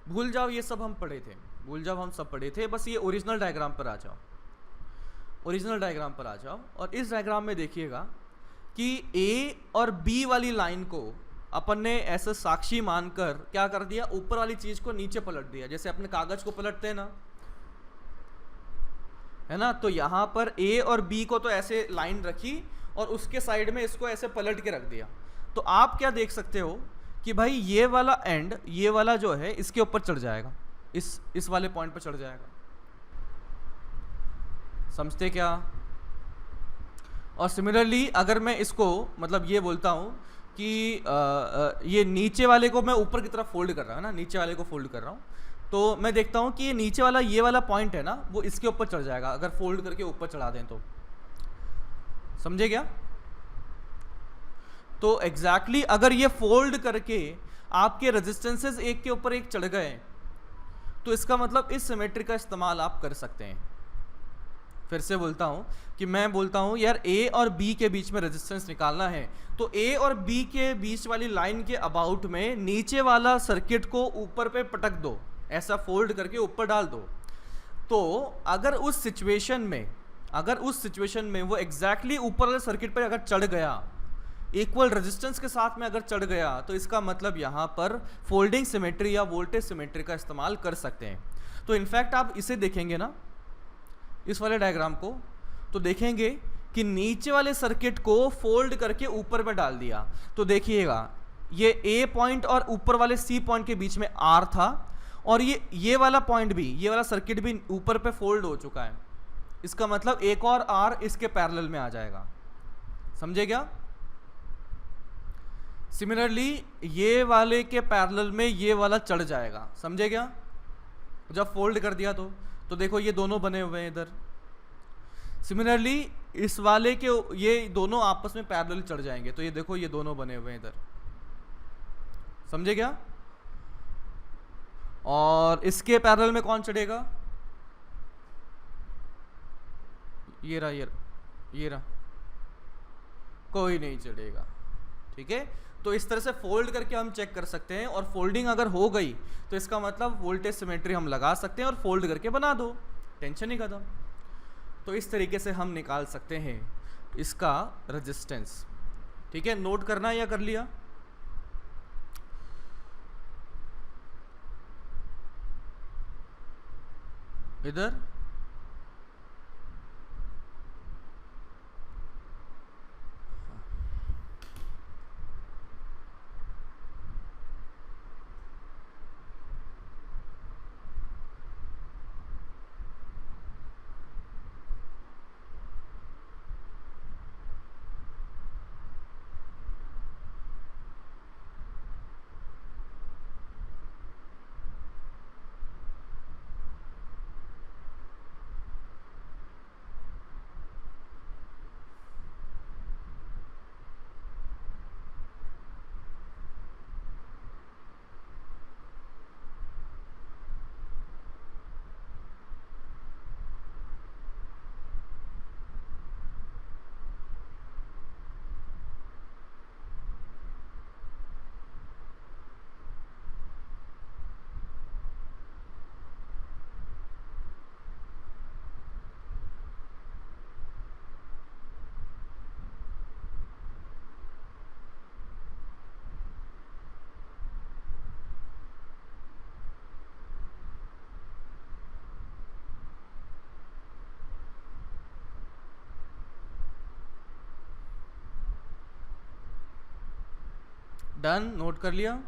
भूल जाओ ये सब हम पढ़े थे, भूल जाओ हम सब पढ़े थे, बस ये ओरिजिनल डायग्राम पर आ जाओ। ओरिजिनल डायग्राम पर आ जाओ और इस डायग्राम में देखिएगा कि ए और बी वाली लाइन को अपन ने ऐसे साक्षी मानकर क्या कर दिया, ऊपर वाली चीज को नीचे पलट दिया, जैसे अपने कागज को पलटते हैं ना, है ना। तो यहां पर ए और बी को तो ऐसे लाइन रखी और उसके साइड में इसको ऐसे पलट के रख दिया। तो आप क्या देख सकते हो कि भाई ये वाला एंड, ये वाला जो है इसके ऊपर चढ़ जाएगा, इस वाले पॉइंट पर चढ़ जाएगा। समझते क्या? और सिमिलरली अगर मैं इसको मतलब ये बोलता हूं कि ये नीचे वाले को मैं ऊपर की तरफ फोल्ड कर रहा हूँ ना, नीचे वाले को फोल्ड कर रहा हूँ, तो मैं देखता हूँ कि ये नीचे वाला ये वाला पॉइंट है ना, वो इसके ऊपर चढ़ जाएगा अगर फोल्ड करके ऊपर चढ़ा दें तो। समझे क्या? तो एग्जैक्टली अगर ये फोल्ड करके आपके रेजिस्टेंसेस एक के ऊपर एक चढ़ गए तो इसका मतलब इस सिमेट्री का इस्तेमाल आप कर सकते हैं। फिर से बोलता हूं कि मैं बोलता हूं यार ए और बी के बीच में रेजिस्टेंस निकालना है, तो ए और बी के बीच वाली लाइन के अबाउट में नीचे वाला सर्किट को ऊपर पे पटक दो, ऐसा फोल्ड करके ऊपर डाल दो। तो अगर उस सिचुएशन में वो एग्जैक्टली ऊपर वाले सर्किट पर अगर चढ़ गया, इक्वल रेजिस्टेंस के साथ में अगर चढ़ गया, तो इसका मतलब यहां पर फोल्डिंग सिमेट्री या वोल्टेज सिमेट्री का इस्तेमाल कर सकते हैं। तो इनफैक्ट आप इसे देखेंगे ना, इस वाले डायग्राम को, तो देखेंगे कि नीचे वाले सर्किट को फोल्ड करके ऊपर पे डाल दिया। तो देखिएगा ये ए पॉइंट और ऊपर वाले सी पॉइंट के बीच में आर था, और ये वाला पॉइंट भी, ये वाला सर्किट भी ऊपर पे फोल्ड हो चुका है। इसका मतलब एक और आर इसके पैरेलल में आ जाएगा। समझे क्या? सिमिलरली ये वाले के पैरेलल में ये वाला चढ़ जाएगा। समझे क्या? जब फोल्ड कर दिया तो देखो ये दोनों बने हुए हैं इधर। सिमिलरली इस वाले के ये दोनों आपस में पैरेलल चढ़ जाएंगे, तो ये देखो ये दोनों बने हुए हैं इधर। समझे क्या? और इसके पैरेलल में कौन चढ़ेगा? ये रहा, कोई नहीं चढ़ेगा। ठीक है, तो इस तरह से फोल्ड करके हम चेक कर सकते हैं, और फोल्डिंग अगर हो गई तो इसका मतलब वोल्टेज सिमेट्री हम लगा सकते हैं और फोल्ड करके बना दो, टेंशन ही खत्म। तो इस तरीके से हम निकाल सकते हैं इसका रेजिस्टेंस। ठीक है, नोट करना या कर लिया? इधर डन, नोट कर लिया।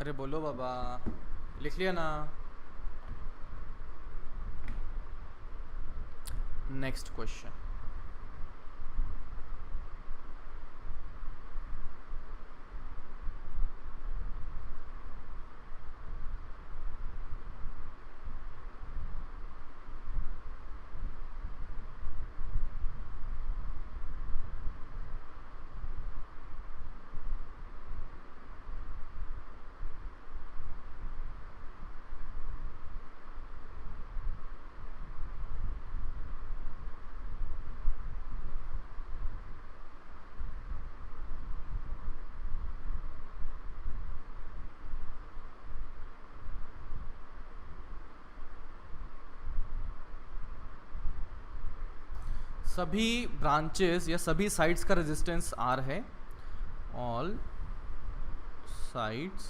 अरे बोलो बाबा, लिख लिया ना? Next question. सभी ब्रांचेस या सभी साइड्स का रेजिस्टेंस आर है। All sides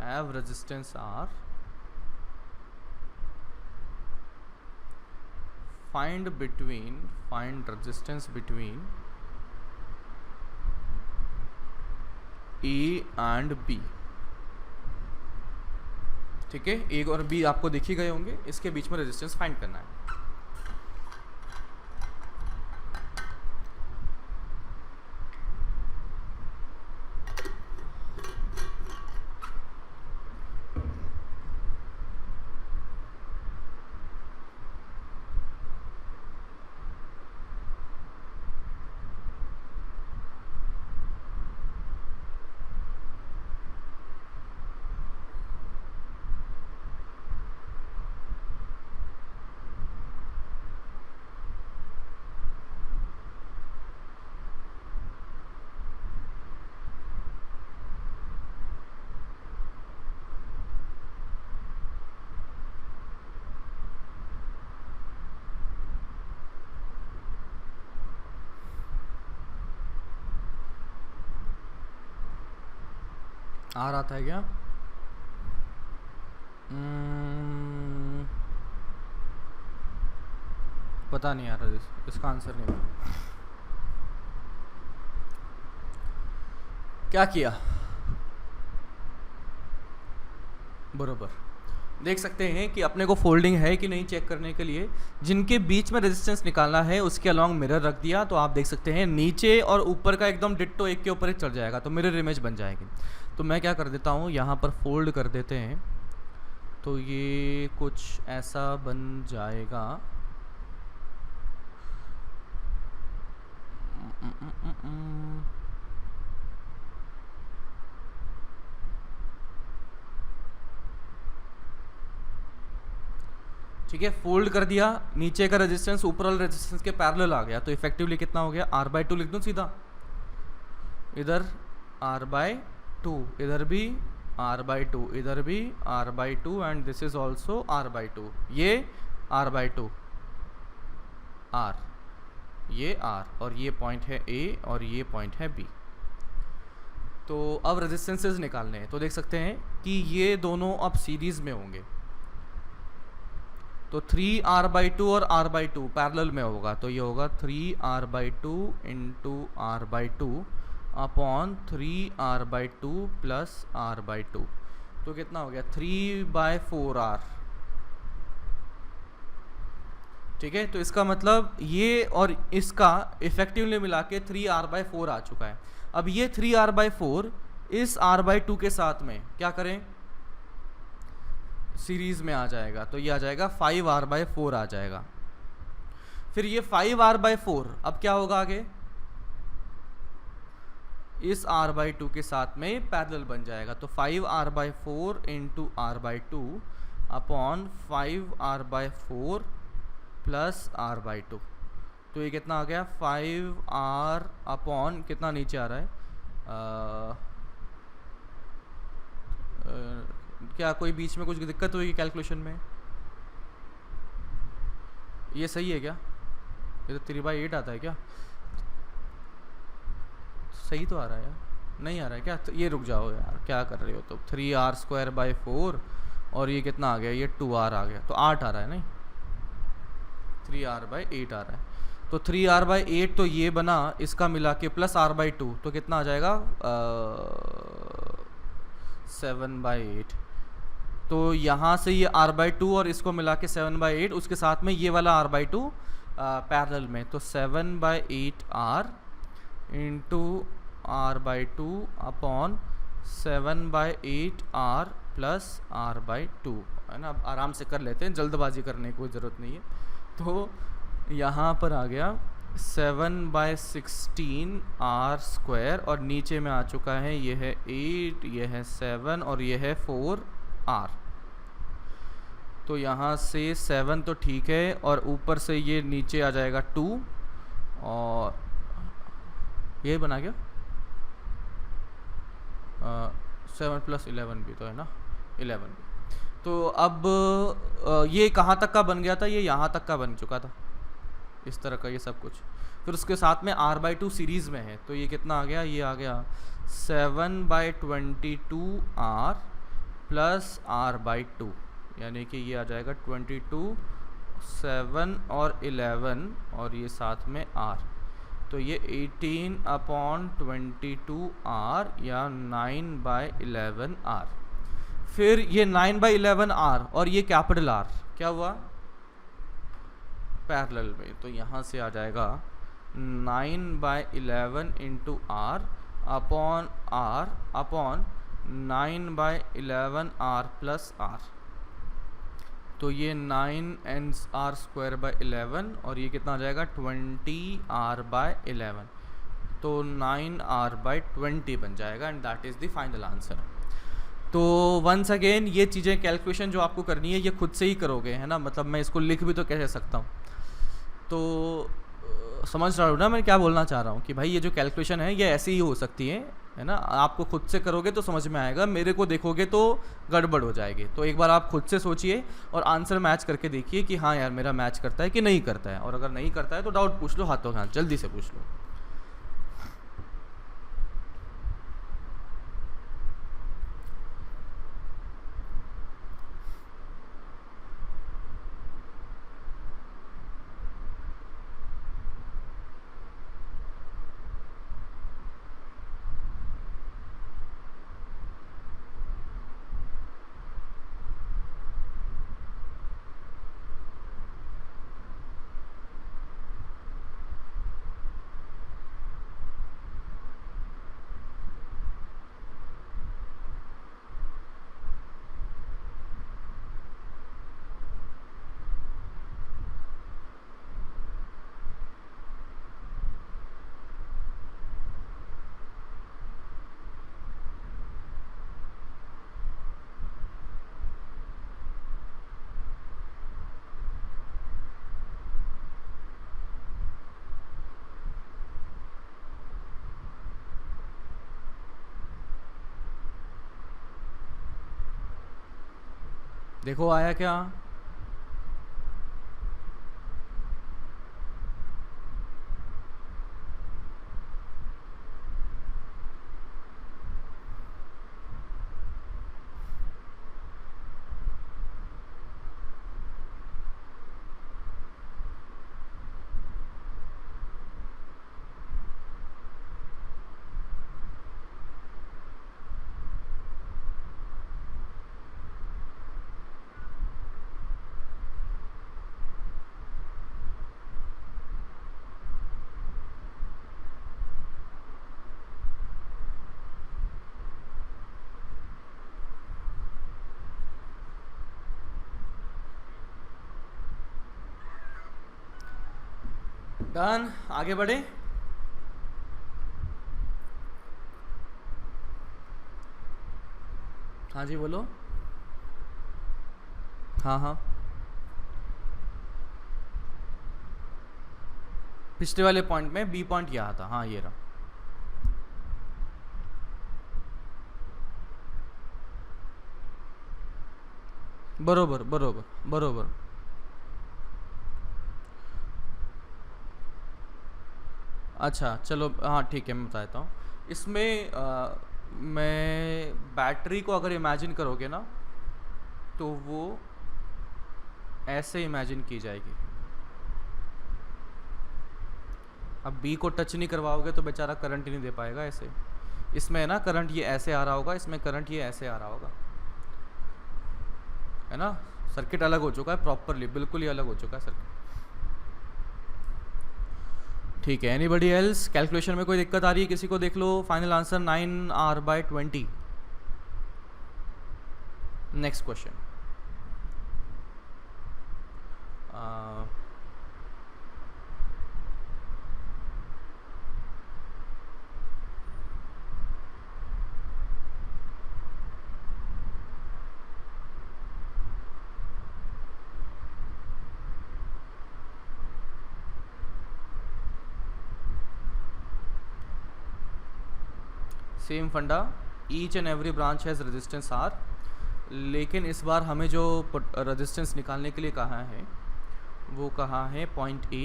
have resistance R. Find resistance between A and B. ठीक है, ए और बी आपको दिख ही गए होंगे, इसके बीच में रेजिस्टेंस फाइंड करना है। आ रहा था क्या? पता नहीं यार, इसका आंसर नहीं पता। क्या किया? बरोबर। देख सकते हैं कि अपने को फोल्डिंग है कि नहीं चेक करने के लिए जिनके बीच में रेजिस्टेंस निकालना है उसके अलॉन्ग मिरर रख दिया, तो आप देख सकते हैं नीचे और ऊपर का एकदम डिट्टो एक के ऊपर एक चढ़ जाएगा, तो मिरर इमेज बन जाएगी। तो मैं क्या कर देता हूँ, यहाँ पर फोल्ड कर देते हैं, तो ये कुछ ऐसा बन जाएगा। ठीक है, फोल्ड कर दिया, नीचे का रेजिस्टेंस ऊपर वाले रेजिस्टेंस के पैरेलल आ गया, तो इफेक्टिवली कितना हो गया, r/2 लिख दूं सीधा, इधर r/2, इधर भी r/2, इधर भी r/2 and this is also r/2, ये r/2 r, ये r, और ये पॉइंट है a और ये पॉइंट है b। तो अब रेजिस्टेंसेस निकालने हैं, तो देख सकते हैं कि ये दोनों अब सीरीज में होंगे, तो 3r/2 और r/2 पैरेलल में होगा, तो ये होगा 3r/2 into r/2 upon 3r/2 plus r/2, तो कितना हो गया 3/4r। ठीक है, तो इसका मतलब ये और इसका इफेक्टिवली मिला के 3r/4 आ चुका है। अब ये 3r/4 इस r/2 के साथ में क्या करें, सीरीज में आ जाएगा, तो ये आ जाएगा 5r/4 आ जाएगा। फिर ये 5r/4 अब क्या होगा आगे, इस r/2 के साथ में पैरेलल बन जाएगा, तो 5r/4 into r/2 upon 5r/4 plus r/2। तो ये कितना आ गया 5r अपॉन कितना नीचे आ रहा है क्या कोई बीच में कुछ दिक्कत हुई कैलकुलेशन में? ये सही है क्या? ये तो 3/8 आता है क्या? सही तो आ रहा है यार, नहीं आ रहा है क्या? तो ये रुक जाओ यार, क्या कर रहे हो? तो 3r² / 4 और ये कितना आ गया, ये 2r आ गया, तो 8 आ रहा है नहीं, 3r/8 आ रहा है। तो 3r/8 तो ये बना, इसका मिला के प्लस r/2 तो कितना आ जाएगा 7/8। तो यहाँ से ये r/2 और इसको मिला के 7/8, उसके साथ में ये वाला r/2 पैरेलल में, तो 7/8r into r/2 upon 7/8r plus r/2, है ना। अब आराम से कर लेते हैं, जल्दबाजी करने की कोई ज़रूरत नहीं है। तो यहाँ पर आ गया 7/16r² और नीचे में आ चुका है, ये है 8, ये है 7 और ये है 4r। तो यहाँ से 7 तो ठीक है, और ऊपर से ये नीचे आ जाएगा 2, और ये बना गया 7 + 11 भी तो है ना, 11 भी। तो अब ये कहाँ तक का बन गया था, ये यहाँ तक का बन चुका था, इस तरह का ये सब कुछ। फिर उसके साथ में r/2 सीरीज़ में है, तो ये कितना आ गया, ये आ गया 7/22r प्लस r/2, यानी कि ये आ जाएगा 22, 7 और 11 और ये साथ में r, तो ये 18/22r या 9/11r। फिर ये 9/11r और ये कैपिटल R क्या हुआ पैरेलल में, तो यहाँ से आ जाएगा 9/11 into r upon 9/11r plus r। तो ये 9r²/11 और ये कितना आ जाएगा 20r/11, तो 9r/20 बन जाएगा, and that is the final answer. तो वंस अगेन ये चीज़ें कैलकुलेशन जो आपको करनी है ये खुद से ही करोगे, है ना। मतलब मैं इसको लिख भी तो कह सकता हूँ। तो समझ रहा हूँ ना मैं क्या बोलना चाह रहा हूँ, कि भाई ये जो कैलकुलेशन है ये ऐसी ही हो सकती है ना। आपको खुद से करोगे तो समझ में आएगा, मेरे को देखोगे तो गड़बड़ हो जाएगी। तो एक बार आप खुद से सोचिए और आंसर मैच करके देखिए कि हाँ यार मेरा मैच करता है कि नहीं करता है, और अगर नहीं करता है तो डाउट पूछ लो, हाथों हाथ जल्दी से पूछ लो। देखो आया क्या? डन, आगे बढ़े। हाँ जी बोलो। हाँ हाँ, पिछले वाले पॉइंट में बी पॉइंट यहाँ था, हाँ ये रहा। बरोबर बरोबर बरोबर। अच्छा चलो, हाँ ठीक है, मैं बताता हूँ इसमें। मैं बैटरी को अगर इमेजिन करोगे ना, तो वो ऐसे इमेजिन की जाएगी। अब बी को टच नहीं करवाओगे तो बेचारा करंट ही नहीं दे पाएगा ऐसे। इसमें है ना करंट ये ऐसे आ रहा होगा, इसमें करंट ये ऐसे आ रहा होगा, है ना। सर्किट अलग हो चुका है प्रॉपरली, बिल्कुल ही अलग हो चुका है सर्किट। ठीक है, एनीबडी एल्स कैलकुलेशन में कोई दिक्कत आ रही है किसी को? देख लो, final answer 9R/20। Next question. Same फंडा, each and every branch has resistance R, लेकिन इस बार हमें जो रेजिस्टेंस निकालने के लिए कहा है वो कहा है पॉइंट A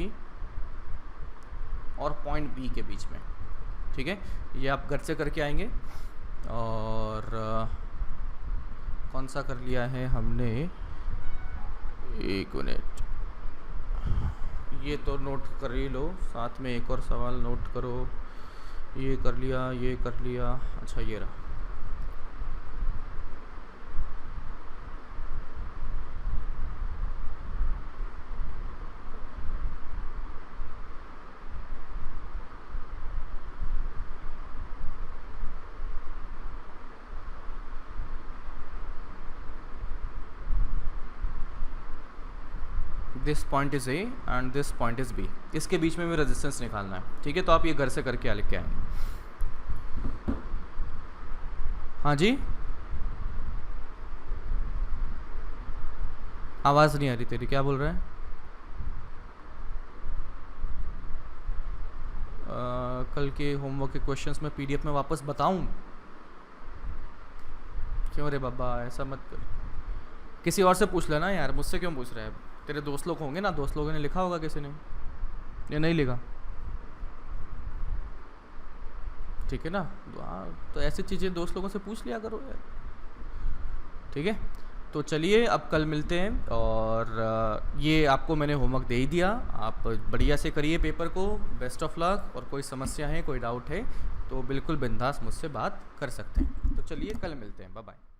और पॉइंट B के बीच में। ठीक है, ये आप घर से करके आएंगे। और कौन सा कर लिया है हमने, एक मिनट, ये तो नोट कर ही लो, साथ में एक और सवाल नोट करो। ये कर लिया, ये कर लिया, अच्छा ये रहा। This point is A and this point is B, इसके बीच में भी रेजिस्टेंस निकालना है। ठीक है, तो आप ये घर से करके आ लिख के आएंगे। हाँ जी, आवाज़ नहीं आ रही तेरी, क्या बोल रहा है? कल के होमवर्क के क्वेश्चंस में पीडीएफ में वापस बताऊं? क्यों रे बाबा, ऐसा मत कर, किसी और से पूछ लेना यार, मुझसे क्यों पूछ रहा है? तेरे दोस्त लोग होंगे ना, दोस्त लोगों ने लिखा होगा किसी ने, ये नहीं लिखा। ठीक है ना, तो ऐसी चीज़ें दोस्त लोगों से पूछ लिया करो यार। ठीक है, तो चलिए अब कल मिलते हैं। और ये आपको मैंने होमवर्क दे ही दिया, आप बढ़िया से करिए पेपर को। बेस्ट ऑफ लक, और कोई समस्या है, कोई डाउट है तो बिल्कुल बिंदास मुझसे बात कर सकते हैं। तो चलिए कल मिलते हैं, बाय बाय।